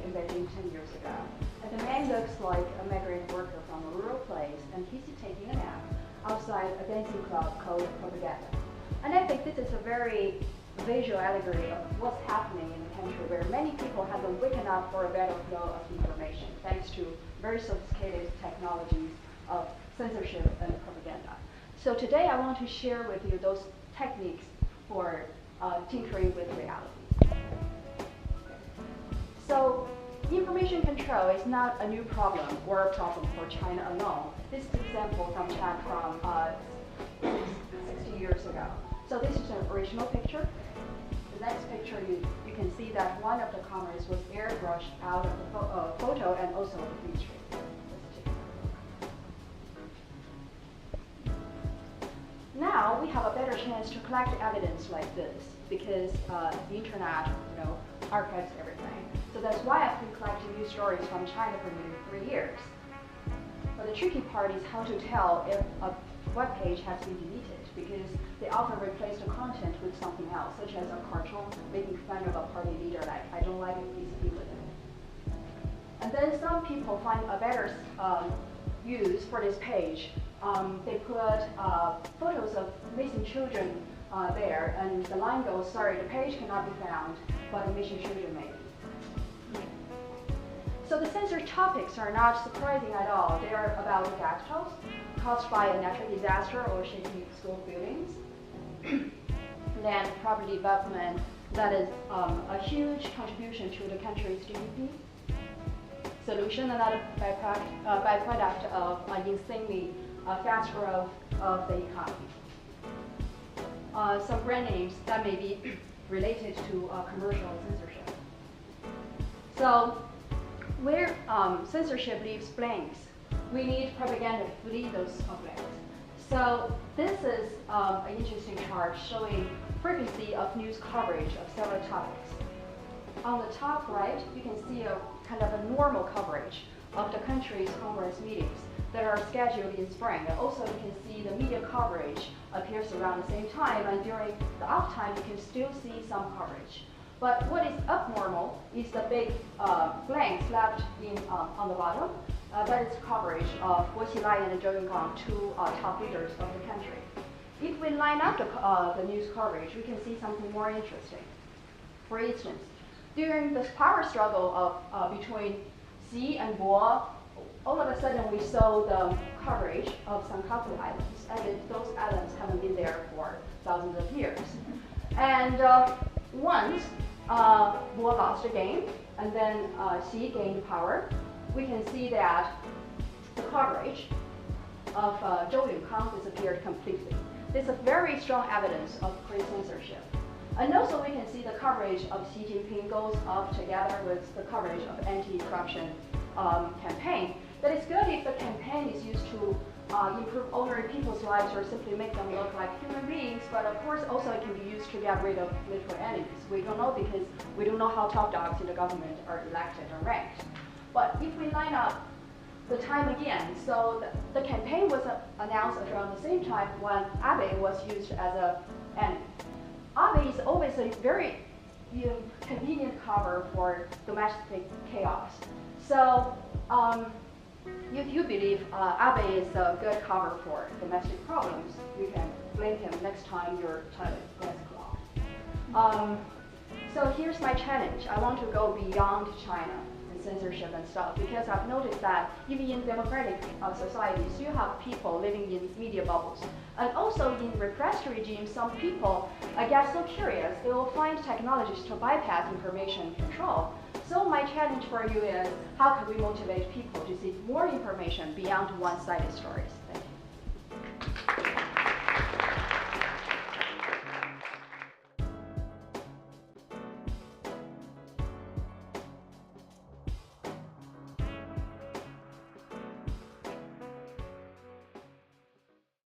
in Beijing 10 years ago. And the man looks like a migrant worker from a rural place, and he's taking a nap outside a dancing club called Propaganda. And I think this is a very visual allegory of what's happening in the country, where many people have been waken up for a better flow of information, thanks to very sophisticated technologies of censorship and propaganda. So today I want to share with you those techniques for tinkering with reality. So information control is not a new problem or a problem for China alone. This is an example from chat from 60 years ago. So this is an original picture. The next picture, you can see that one of the comments was airbrushed out of the photo and also the feed stream. Now we have a better chance to collect evidence like this because the internet, archives everything. So that's why I've been collecting news stories from China for nearly 3 years. But the tricky part is how to tell if a web page has been deleted, because they often replace the content with something else, such as a cartoon making fun of a party leader, like, I don't like it, please deal with it. And then some people find a better use for this page. They put photos of missing children there, and the line goes, sorry, the page cannot be found, but the missing children may be. So the censored topics are not surprising at all. They are about gas spills caused by a natural disaster or shaky school buildings, land property development that is a huge contribution to the country's GDP. Solution, another byproduct of insanely fast growth of the economy. Some brand names that may be related to commercial censorship. So where censorship leaves blanks, we need propaganda to fill those blanks. So this is an interesting chart showing frequency of news coverage of several topics. On the top right, you can see a kind of a normal coverage of the country's Congress meetings that are scheduled in spring. And also you can see the media coverage appears around the same time, and during the off time you can still see some coverage. But what is abnormal is the big blanks left on the bottom. That is coverage of Guo Xilai and Zhou Yonggang, two top leaders of the country. If we line up the news coverage, we can see something more interesting. For instance, during the power struggle between Xi and Guo, all of a sudden we saw the coverage of Sankaku Islands, and those islands haven't been there for thousands of years. And once Guo lost the game, and then Xi gained power, we can see that the coverage of Zhou Yonggang disappeared completely. This is very strong evidence of pre-censorship. And also we can see the coverage of Xi Jinping goes up together with the coverage of anti-corruption campaign. That is good if the campaign is used to improve ordinary people's lives or simply make them look like human beings, but of course also it can be used to get rid of political enemies. We don't know because we don't know how top dogs in the government are elected or ranked. But if we line up the time again, so the campaign was announced around the same time when Abe was used as an enemy. Abe is always a very convenient cover for domestic chaos. So if you believe Abe is a good cover for domestic problems, you can blame him next time your toilet gets clogged. So here's my challenge. I want to go beyond China and censorship and stuff, because I've noticed that even in democratic societies, you have people living in media bubbles. And also in repressed regimes, some people get so curious, they will find technologies to bypass information control. So my challenge for you is, how can we motivate people to seek more information beyond one-sided stories? Thank you.